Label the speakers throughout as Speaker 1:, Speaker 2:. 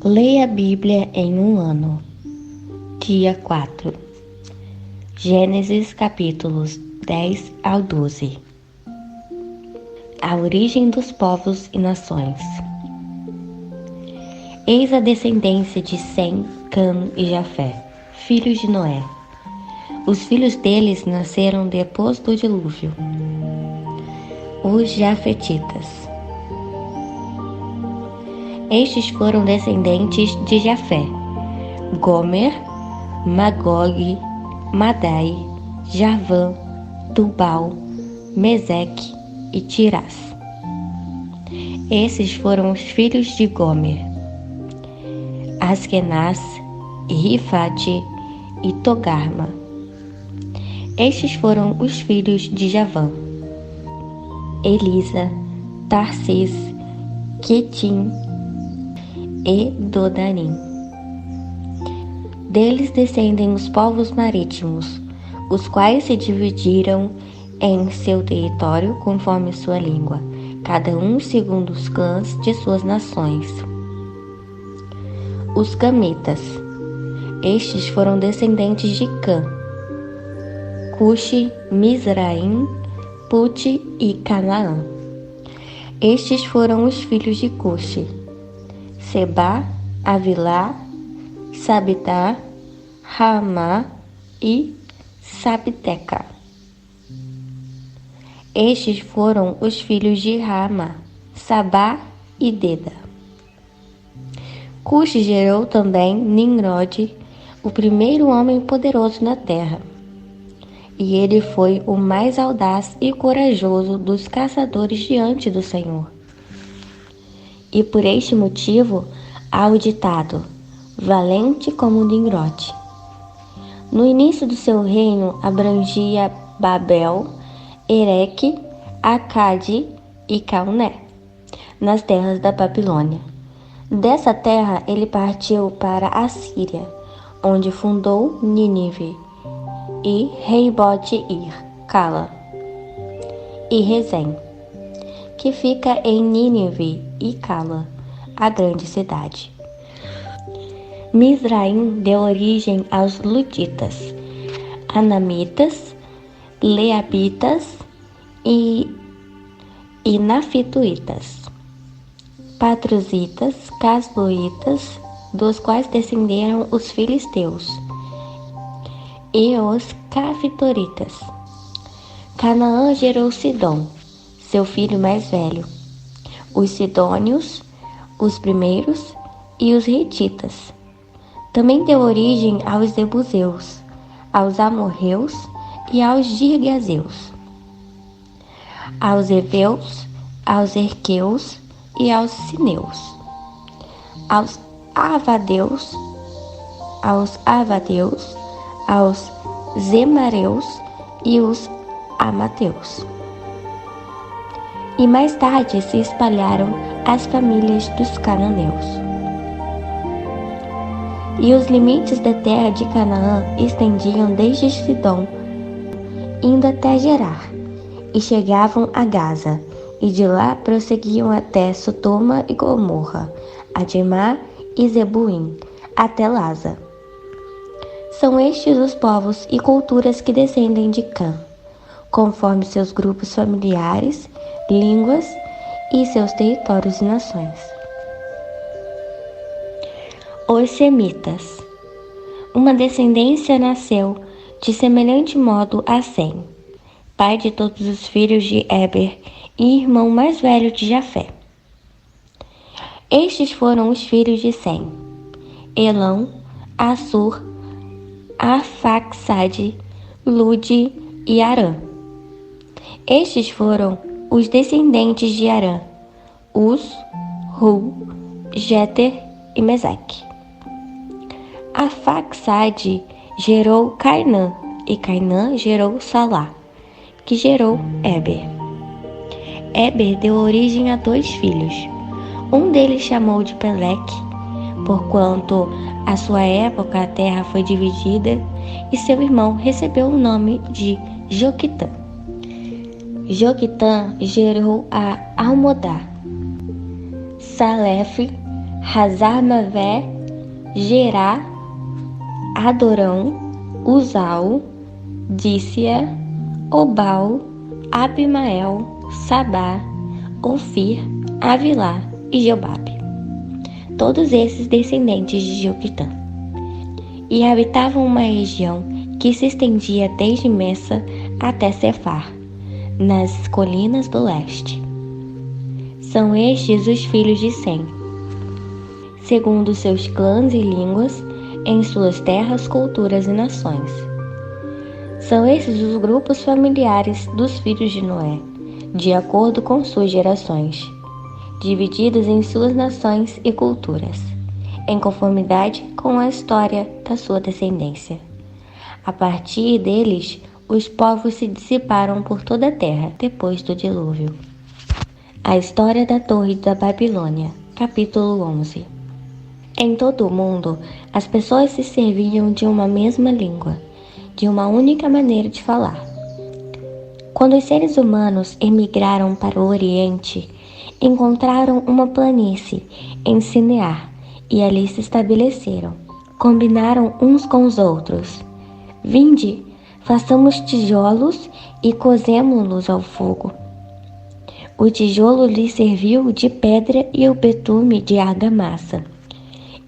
Speaker 1: Leia a Bíblia em um ano. Dia 4. Gênesis capítulos 10 ao 12. A origem dos povos e nações. Eis a descendência de Sem, Cam e Jafé, filhos de Noé. Os filhos deles nasceram depois do dilúvio. Os Jafetitas. Estes foram descendentes de Jafé: Gomer, Magog, Madai, Javã, Tubal, Meseque e Tirás. Esses foram os filhos de Gomer: Askenaz, Rifate e Togarma. Estes foram os filhos de Javã: Elisa, Tarsis, Quitim e Dodanim. Deles descendem os povos marítimos, os quais se dividiram em seu território conforme sua língua, cada um segundo os clãs de suas nações. Os Camitas. Estes foram descendentes de Cã: Cuxi, Mizraim, Pute e Canaã. Estes foram os filhos de Cuxi: Seba, Avilá, Sabitá, Ramá e Sabteca. Estes foram os filhos de Ramá, Sabá e Deda. Cuxi gerou também Nimrod, o primeiro homem poderoso na terra. E ele foi o mais audaz e corajoso dos caçadores diante do Senhor. E por este motivo há o ditado: valente como Nimrod. No início do seu reino abrangia Babel, Ereque, Acade e Calné, nas terras da Babilônia. Dessa terra ele partiu para a Síria, onde fundou Nínive, e Reibote-Ir, Cala, e Rezém, que fica em Nínive e Cala, a grande cidade. Mizraim deu origem aos Luditas, Anamitas, Leabitas e Nafituitas, Patruzitas, Casluitas, dos quais descenderam os filisteus, e os Cafitoritas. Canaã gerou Sidom, seu filho mais velho, os Sidônios, os primeiros, e os Hititas. Também deu origem aos Jebuseus, aos Amorreus e aos Girgazeus, aos Eveus, aos Erqueus e aos Sineus, aos Avadeus, aos Zemareus e os Amateus. E mais tarde se espalharam as famílias dos cananeus. E os limites da terra de Canaã estendiam desde Sidom, indo até Gerar, e chegavam a Gaza, e de lá prosseguiam até Sodoma e Gomorra, Adimá e Zebuim, até Laza. São estes os povos e culturas que descendem de Cã, conforme seus grupos familiares, línguas e seus territórios e nações. Os Semitas. Uma descendência nasceu de semelhante modo a Sem, pai de todos os filhos de Éber e irmão mais velho de Jafé. Estes foram os filhos de Sem: Elão, Assur, Arfaxade, Lude e Arã. Estes foram os descendentes de Arã: Uz, Ru, Jeter e Meseque. Arfaxade gerou Cainã, e Cainã gerou Salá, que gerou Éber. Éber deu origem a 2 filhos. Um deles chamou de Peleque, porquanto à sua época a terra foi dividida, e seu irmão recebeu o nome de Joquitã. Joquitã gerou a Almodá, Salefe, Hazarmavé, Gerá, Adorão, Uzal, Dícia, Obal, Abimael, Sabá, Ofir, Avilá e Jobabe, todos esses descendentes de Joquitã. E habitavam uma região que se estendia desde Messa até Cefar, nas colinas do leste. São estes os filhos de Sem, segundo seus clãs e línguas, em suas terras, culturas e nações. São esses os grupos familiares dos filhos de Noé, de acordo com suas gerações, divididos em suas nações e culturas, em conformidade com a história da sua descendência. A partir deles, os povos se dissiparam por toda a terra depois do dilúvio. A história da Torre da Babilônia, capítulo 11. Em todo o mundo, as pessoas se serviam de uma mesma língua, de uma única maneira de falar. Quando os seres humanos emigraram para o Oriente, encontraram uma planície em Sinear e ali se estabeleceram. Combinaram uns com os outros. Vinde, façamos tijolos e cozemo-los ao fogo. O tijolo lhes serviu de pedra e o betume de argamassa.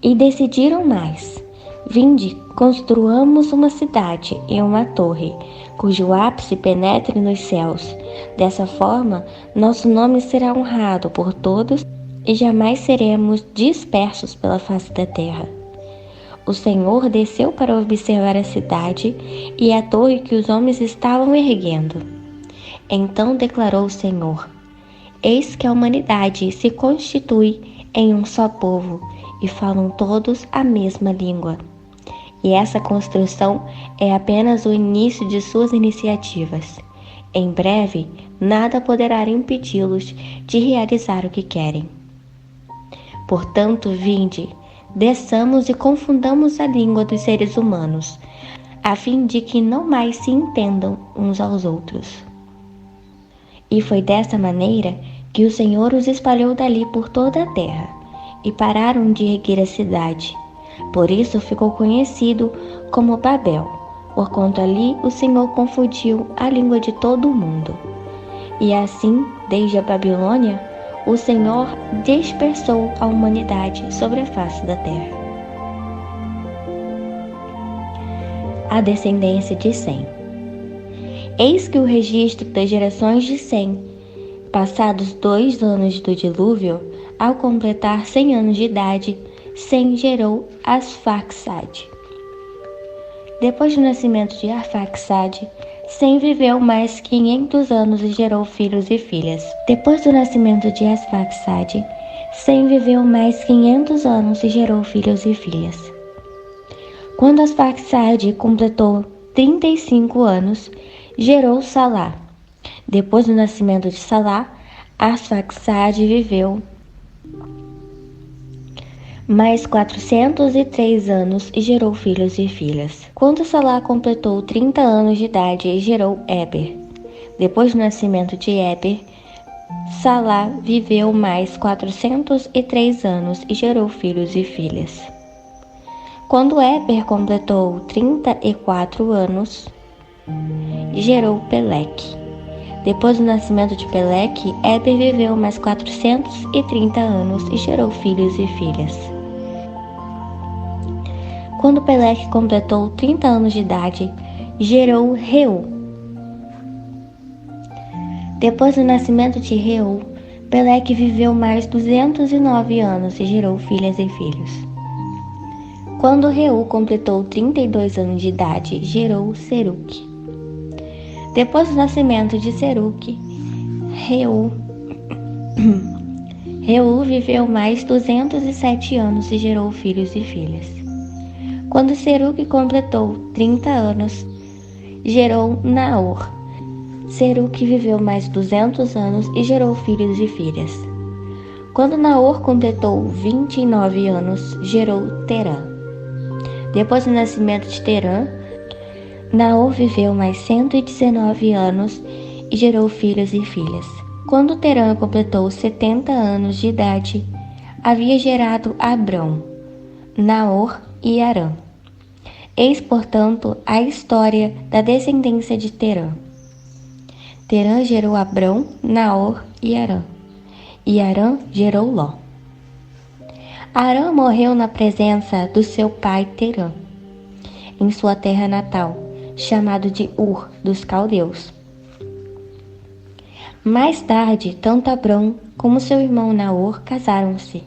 Speaker 1: E decidiram mais. Vinde, construamos uma cidade e uma torre, cujo ápice penetre nos céus. Dessa forma, nosso nome será honrado por todos e jamais seremos dispersos pela face da terra. O Senhor desceu para observar a cidade e a torre que os homens estavam erguendo. Então declarou o Senhor: Eis que a humanidade se constitui em um só povo e falam todos a mesma língua. E essa construção é apenas o início de suas iniciativas. Em breve, nada poderá impedi-los de realizar o que querem. Portanto, vinde, desçamos e confundamos a língua dos seres humanos, a fim de que não mais se entendam uns aos outros. E foi dessa maneira que o Senhor os espalhou dali por toda a terra, e pararam de erguer a cidade. Por isso ficou conhecido como Babel, porquanto ali o Senhor confundiu a língua de todo o mundo. E assim, desde a Babilônia, o Senhor dispersou a humanidade sobre a face da terra. A descendência de Sem. Eis que o registro das gerações de Sem, passados 2 anos do dilúvio, ao completar 100 anos de idade, Sem gerou Arfaxade. Depois do nascimento de Arfaxade, Sem viveu mais 500 anos e gerou filhos e filhas. Depois do nascimento de Arfaxade, Sem viveu mais 500 anos e gerou filhos e filhas. Quando Arfaxade completou 35 anos, gerou Salá. Depois do nascimento de Salá, Arfaxade viveu mais 403 anos e gerou filhos e filhas. Quando Salá completou 30 anos de idade, gerou Éber. Depois do nascimento de Éber, Salá viveu mais 403 anos e gerou filhos e filhas. Quando Éber completou 34 anos, gerou Peleque. Depois do nascimento de Peleque, Éber viveu mais 430 anos e gerou filhos e filhas. Quando Peleque completou 30 anos de idade, gerou Reu. Depois do nascimento de Reu, Peleque viveu mais 209 anos e gerou filhas e filhos. Quando Reu completou 32 anos de idade, gerou Seruque. Depois do nascimento de Seruque, Reu viveu mais 207 anos e gerou filhos e filhas. Quando Seruque completou 30 anos, gerou Naor. Seruque viveu mais 200 anos e gerou filhos e filhas. Quando Naor completou 29 anos, gerou Terã. Depois do nascimento de Terã, Naor viveu mais 119 anos e gerou filhos e filhas. Quando Terã completou 70 anos de idade, havia gerado Abrão, Naor e Harã. Eis, portanto, a história da descendência de Terã. Terã gerou Abrão, Naor e Harã. E Harã gerou Ló. Harã morreu na presença do seu pai Terã, em sua terra natal, chamado de Ur dos Caldeus. Mais tarde, tanto Abrão como seu irmão Naor casaram-se.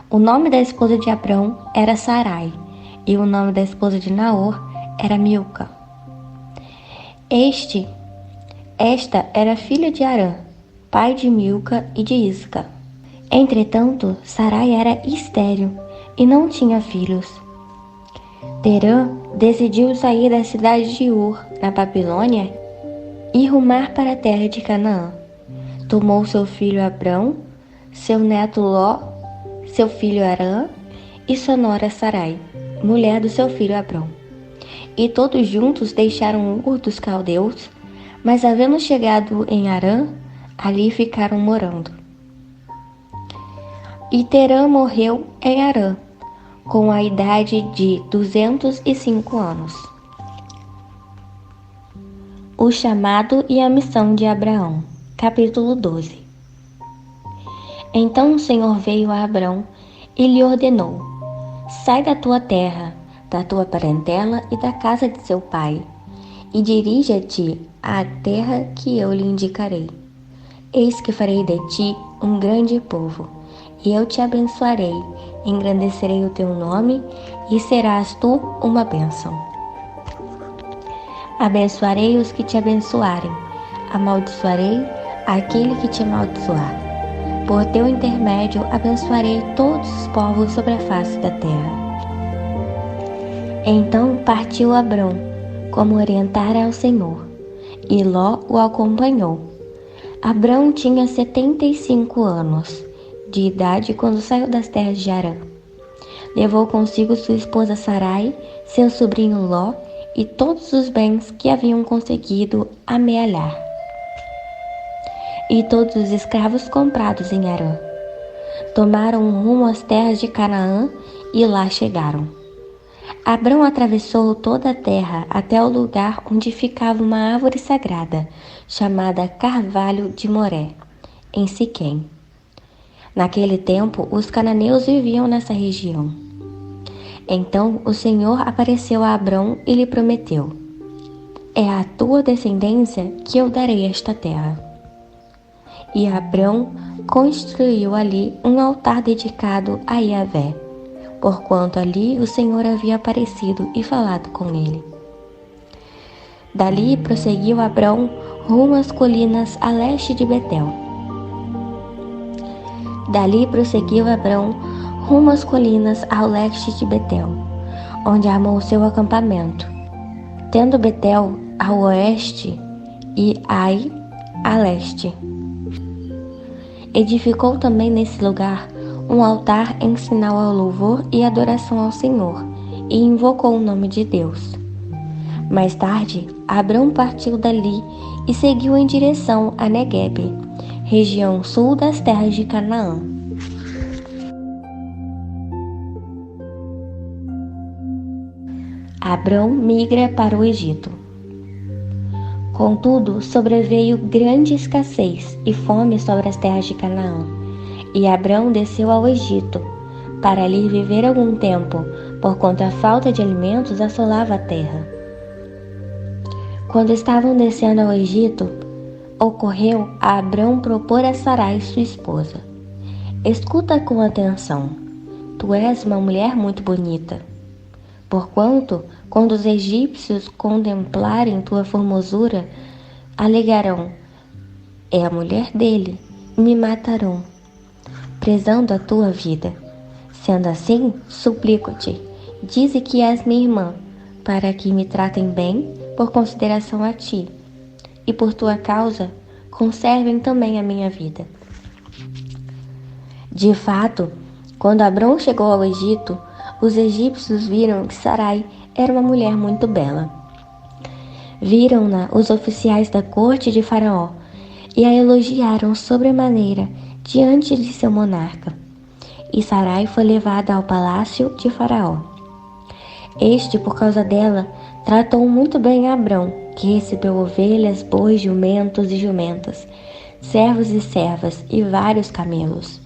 Speaker 1: O nome da esposa de Abrão era Sarai, e o nome da esposa de Naor era Milca. Esta era filha de Harã, pai de Milca e de Isca. Entretanto, Sarai era estéril e não tinha filhos. Terã decidiu sair da cidade de Ur, na Babilônia, e rumar para a terra de Canaã. Tomou seu filho Abrão, seu neto Ló, seu filho Harã e sua nora Sarai, mulher do seu filho Abrão. E todos juntos deixaram Ur dos Caldeus, mas havendo chegado em Harã, ali ficaram morando. E Terã morreu em Harã, com a idade de 205 anos. O chamado e a missão de Abraão. Capítulo 12. Então o Senhor veio a Abrão e lhe ordenou: sai da tua terra, da tua parentela e da casa de seu pai, e dirige-te à terra que eu lhe indicarei. Eis que farei de ti um grande povo, e eu te abençoarei, engrandecerei o teu nome, e serás tu uma bênção. Abençoarei os que te abençoarem, amaldiçoarei aquele que te amaldiçoar. Por teu intermédio abençoarei todos os povos sobre a face da terra. Então partiu Abrão, como orientara ao Senhor, e Ló o acompanhou. Abrão tinha 75 anos de idade quando saiu das terras de Harã. Levou consigo sua esposa Sarai, seu sobrinho Ló e todos os bens que haviam conseguido amealhar, e todos os escravos comprados em Harã. Tomaram rumo às terras de Canaã e lá chegaram. Abrão atravessou toda a terra até o lugar onde ficava uma árvore sagrada, chamada Carvalho de Moré, em Siquém. Naquele tempo, os cananeus viviam nessa região. Então o Senhor apareceu a Abrão e lhe prometeu: é à tua descendência que eu darei esta terra. E Abrão construiu ali um altar dedicado a Yahvé, porquanto ali o Senhor havia aparecido e falado com ele. Dali prosseguiu Abrão rumo às colinas a leste de Betel. Ao leste de Betel, onde armou seu acampamento, tendo Betel ao oeste e Ai a leste. Edificou também nesse lugar um altar em sinal ao louvor e adoração ao Senhor, e invocou o nome de Deus. Mais tarde, Abrão partiu dali e seguiu em direção a Neguebe, região sul das terras de Canaã. Abrão migra para o Egito. Contudo, sobreveio grande escassez e fome sobre as terras de Canaã, e Abrão desceu ao Egito, para ali viver algum tempo, porquanto a falta de alimentos assolava a terra. Quando estavam descendo ao Egito, ocorreu a Abrão propor a Sarai, sua esposa: escuta com atenção, tu és uma mulher muito bonita. Porquanto, quando os egípcios contemplarem tua formosura, alegarão: é a mulher dele, e me matarão, prezando a tua vida. Sendo assim, suplico-te, dize que és minha irmã, para que me tratem bem por consideração a ti, e por tua causa conservem também a minha vida. De fato, quando Abrão chegou ao Egito, os egípcios viram que Sarai era uma mulher muito bela. Viram-na os oficiais da corte de Faraó e a elogiaram sobremaneira diante de seu monarca. e Sarai foi levada ao palácio de Faraó. Este, por causa dela, tratou muito bem Abrão, que recebeu ovelhas, bois, jumentos e jumentas, servos e servas e vários camelos.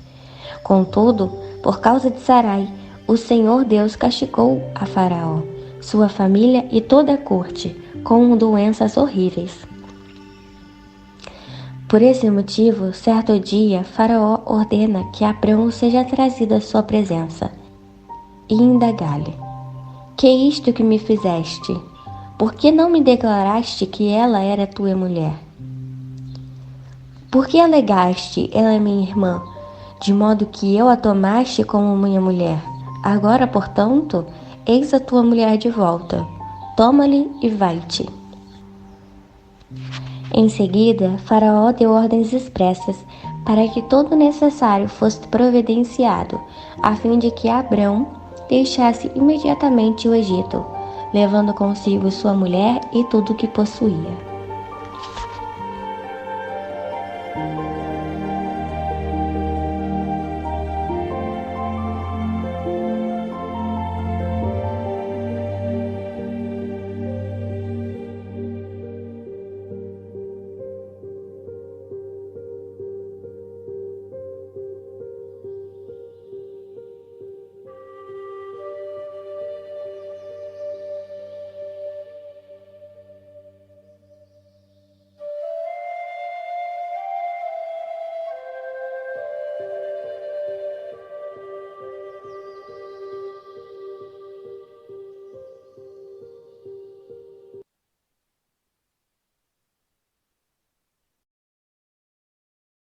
Speaker 1: Contudo, por causa de Sarai, o Senhor Deus castigou a Faraó, sua família e toda a corte, com doenças horríveis. Por esse motivo, certo dia, Faraó ordena que Abrão seja trazido à sua presença e indaga-lhe: Que é isto que me fizeste? Por que não me declaraste que ela era tua mulher? Por que alegaste, ela é minha irmã, de modo que eu a tomaste como minha mulher? Agora, portanto, eis a tua mulher de volta. Toma-lhe e vai-te. Em seguida, Faraó deu ordens expressas para que todo o necessário fosse providenciado, a fim de que Abrão deixasse imediatamente o Egito, levando consigo sua mulher e tudo o que possuía.